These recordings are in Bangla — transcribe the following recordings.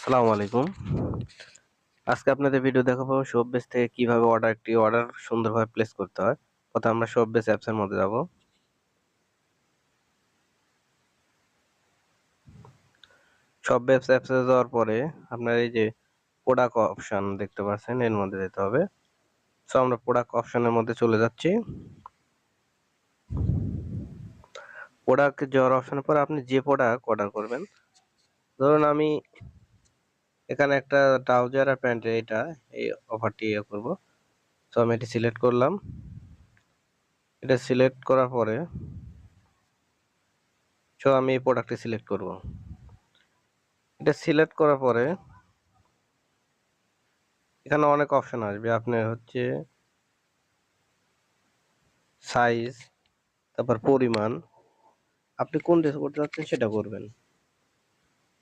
আসসালামু আলাইকুম। আজকে আপনাদের ভিডিও দেখাবো শপবেস থেকে কিভাবে একটি অর্ডার সুন্দরভাবে প্লেস করতে হয়। প্রথমে আমরা শপবেস অ্যাপস এর মধ্যে যাব। শপবেস অ্যাপস এ যাওয়ার পরে আপনার এই যে প্রোডাক্ট অপশন দেখতে পাচ্ছেন, এর মধ্যে যেতে হবে। সো আমরা প্রোডাক্ট অপশনের মধ্যে চলে যাচ্ছি। প্রোডাক্ট যাওয়ার অপশনের পর আপনি যে প্রোডাক্ট অর্ডার করবেন, ধরুন আমি এখানে একটা ট্রাউজার আর প্যান্টের এই অফারটি করব। সো আমি এটি সিলেক্ট করলাম। এটা সিলেক্ট করার পরে আমি এই প্রোডাক্টটি সিলেক্ট করব। এটা সিলেক্ট করার পরে এখানে অনেক অপশন আসবে। আপনার হচ্ছে সাইজ, তারপর পরিমাণ, আপনি কোন ড্রেস করতে চাচ্ছেন সেটা করবেন।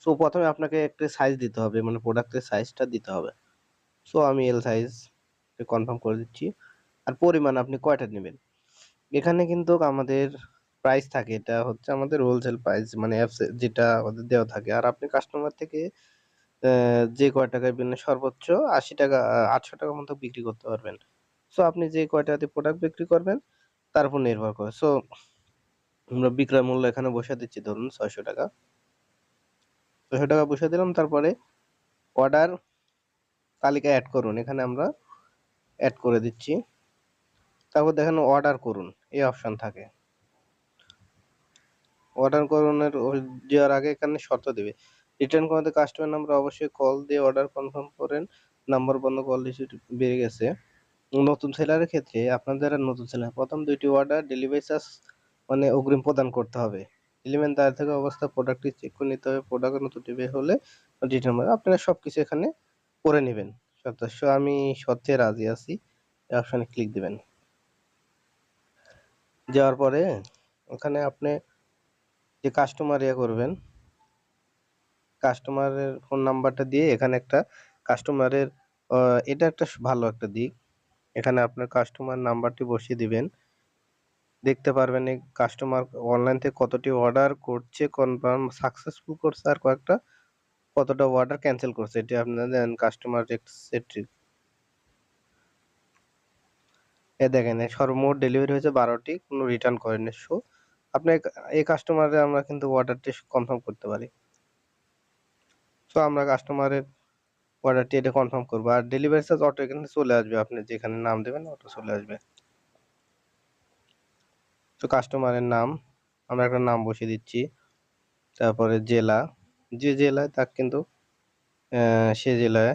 সো প্রথমে আপনাকে একটা সাইজ দিতে হবে, মানে প্রোডাক্টের সাইজটা দিতে হবে। সো আমি এল সাইজ কনফার্ম করে দিচ্ছি। আর পরিমাণ আপনি কয়টা নেবেন। এখানে কিন্তু আমাদের প্রাইস থাকে, এটা হচ্ছে আমাদের হোলসেল প্রাইস, মানে অ্যাপস যেটা আমাদের দেওয়া থাকে। আর আপনি কাস্টমার থেকে যে কয় টাকায় সর্বোচ্চ ৮০ টাকা ৮০০ টাকার মতো বিক্রি করতে পারবেন। সো আপনি যে কয়টাতে প্রোডাক্ট বিক্রি করবেন তার উপর নির্ভর করে। সো আমরা বিক্রয় মূল্য এখানে বসিয়ে দিচ্ছি, ধরুন ৬০০ টাকা। ৬০০ টাকা বসিয়ে দিলাম। তারপরে অর্ডার তালিকা অ্যাড করুন, এখানে আমরা অ্যাড করে দিচ্ছি। তারপর দেখেন অর্ডার করুন এই অপশন থাকে। অর্ডার করুনের দেওয়ার আগে এখানে শর্ত দেবে। রিটার্ন করতে কাস্টমার নাম্বার অবশ্যই কল দিয়ে অর্ডার কনফার্ম করেন। নাম্বার বন্ধ, কল রিসিভ বেড়ে গেছে। নতুন সেলারের ক্ষেত্রে আপনার যারা নতুন সেলার, প্রথম ২টি অর্ডার ডেলিভারি চার্জ মানে অগ্রিম প্রদান করতে হবে। এলিমেন্ট দায়ের থাকা অবস্থা প্রোডাক্টটি চেক করে নিতে হবে। প্রোডাক্টের নতুন টিভি হলে রিটার্ন আপনারা সবকিছু এখানে করে নেবেন। সদস্য আমি সত্যি রাজি আছি, এই অপশনে ক্লিক দিবেন। যাওয়ার পরে ওখানে আপনি যে কাস্টমার করবেন, কাস্টমারের ফোন নাম্বারটা দিয়ে এখানে একটা কাস্টমারের এটা একটা ভালো একটা দিক। এখানে আপনার কাস্টমার নাম্বারটি বসিয়ে দিবেন। দেখতে পারবেন এই কাস্টমার অনলাইন থেকে কতটি অর্ডার করছে, কনফার্ম সাকসেসফুল করছে, আর কতটা অর্ডার ক্যান্সেল করছে। এটি আপনারা দেন কাস্টমার এক্সেট্রিক। দেখেন সর্বমোট ডেলিভারি হয়েছে ১২টি, কোনো রিটার্ন করেনি। সো আপনি এই কাস্টমারে আমরা কিন্তু অর্ডারটি কনফার্ম করতে পারি। সো আমরা কাস্টমারের অর্ডারটি এটা কনফার্ম করবো। আর ডেলিভারি চার্জ অটো এখানে চলে আসবে, আপনি যেখানে নাম দেবেন অটো চলে আসবে। তো কাস্টমারের নাম আমরা একটা নাম বসিয়ে দিচ্ছি। তারপরে জেলা, যে জেলায় তার কিন্তু সে জেলায়,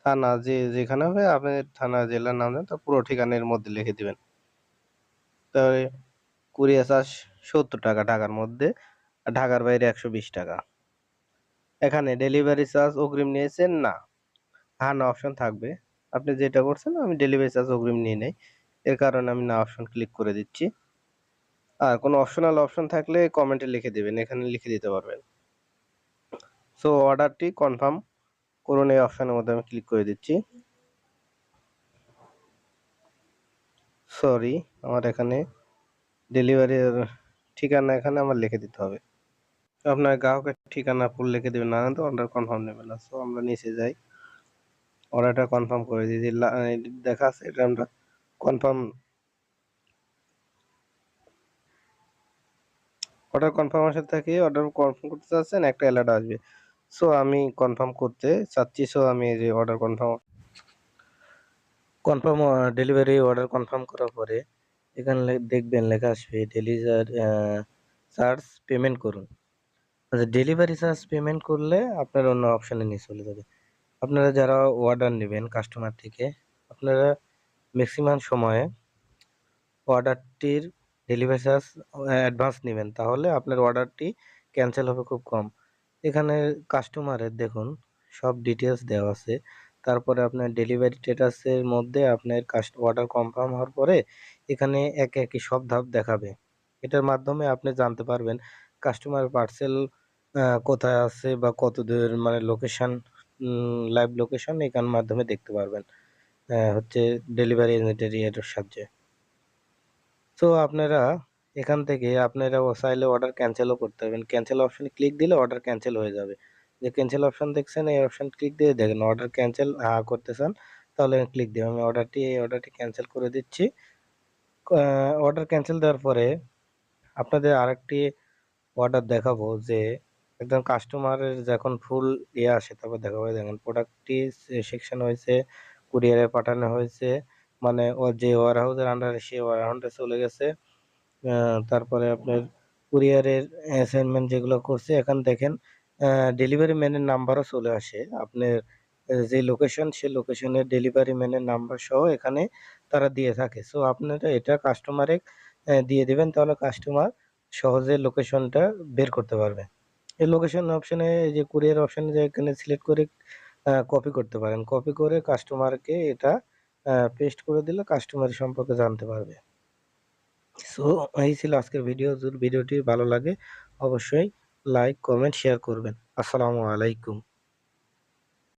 থানা যেখানে হবে আপনি থানা জেলার নাম দেন, তার পুরো ঠিকানার মধ্যে লিখে দিবেন। তাহলে কুরিয়ার চার্জ ৭০ টাকা ঢাকার মধ্যে, আর ঢাকার বাইরে ১২০ টাকা। এখানে ডেলিভারি চার্জ অগ্রিম নিয়েছেন না, হ্যাঁ না অপশন থাকবে। আপনি যেটা করছেন আমি ডেলিভারি চার্জ অগ্রিম নিয়ে নেই, এর কারণে আমি না অপশন ক্লিক করে দিচ্ছি। আর কোনো অপশনাল অপশন থাকলে কমেন্টে লিখে দিবেন, এখানে লিখে দিতে পারবেন। সো অর্ডারটি কনফার্ম করুন, এই অপশনের মধ্যে আমি ক্লিক করে দিচ্ছি। সরি, আমার এখানে ডেলিভারির ঠিকানা এখানে আমার লিখে দিতে হবে। আপনার গ্রাহকের ঠিকানা ফুল লিখে দেবেন, না তো অর্ডার কনফার্ম নেবে না। সো আমরা নিচে যাই, অর্ডারটা কনফার্ম করে দিই। যে দেখা আছে এটা আমরা কনফার্ম, অর্ডার কনফার্মেশন থেকে অর্ডার কনফার্ম করতে চাচ্ছেন একটা অ্যালার্ট আসবে। সো আমি কনফার্ম করতে চাচ্ছি। সো আমি এই যে order confirm confirm delivery order confirm করার পরে এখানে দেখবেন লেখা আসবে ডেলিভারি চার্জ পেমেন্ট করুন। আচ্ছা, ডেলিভারি চার্জ পেমেন্ট করলে আপনার অন্য অপশানে নিয়ে চলে যাবে। আপনারা যারা অর্ডার নেবেন কাস্টমার থেকে, আপনারা ম্যাক্সিমাম সময়ে অর্ডারটির ডেলিভারি চার্জ অ্যাডভান্স নেবেন, তাহলে আপনার অর্ডারটি ক্যান্সেল হবে খুব কম। এখানে কাস্টমারের দেখুন সব ডিটেলস দেওয়া আছে। তারপরে আপনার ডেলিভারি স্ট্যাটাসের মধ্যে আপনার অর্ডার কনফার্ম হওয়ার পরে এখানে একে একে সব ধাপ দেখাবে। এটার মাধ্যমে আপনি জানতে পারবেন কাস্টমার পার্সেল কোথায় আছে বা কত দূর, মানে লোকেশন, লাইভ লোকেশন এখানের মাধ্যমে দেখতে পারবেন হচ্ছে ডেলিভারি এজেন্টের এর সাহায্যে। তো আপনারা এখান থেকে আপনারা চাইলে অর্ডার ক্যান্সেলও করতে পারবেন। ক্যান্সেল অপশনে ক্লিক দিলে অর্ডার ক্যান্সেল হয়ে যাবে। যে ক্যান্সেল অপশন দেখছেন, এই অপশন ক্লিক দিয়ে দেখেন অর্ডার ক্যান্সেল করতে চান তাহলে ক্লিক দিবেন। আমি অর্ডারটি ক্যান্সেল করে দিচ্ছি। অর্ডার ক্যান্সেল দেওয়ার পরে আপনাদের আরেকটি অর্ডার দেখাবো যে একজন কাস্টমারের যখন ফুল আসে তারপর দেখাবো। দেখেন প্রোডাক্টটি সেকশন হয়েছে, কুরিয়ারে পাঠানো হয়েছে, মানে ও যে ওয়ারহাউসের আন্ডারে সে ওয়ারহাউসে চলে গেছে। তারপরে আপনার কুরিয়ারের অ্যাসাইনমেন্ট যেগুলো করছে এখন দেখেন ডেলিভারি ম্যানের নাম্বারও চলে আসে। আপনার যে লোকেশন সে লোকেশনের ডেলিভারি ম্যানের নাম্বার সহ এখানে তারা দিয়ে থাকে। সো আপনারা এটা কাস্টমারে দিয়ে দিবেন, তাহলে কাস্টমার সহজে লোকেশনটা বের করতে পারবে। এই লোকেশন অপশনে এই যে কুরিয়ার অপশনে যে এখানে সিলেক্ট করে কপি করতে পারেন। কপি করে কাস্টমারকে এটা পেস্ট করে দিলে কাস্টমার সম্পর্কে জানতে পারবে। সো এই ছিল আজকের ভিডিও। যদি ভিডিওটি ভালো লাগে অবশ্যই লাইক, কমেন্ট, শেয়ার করবেন। আসসালামু আলাইকুম।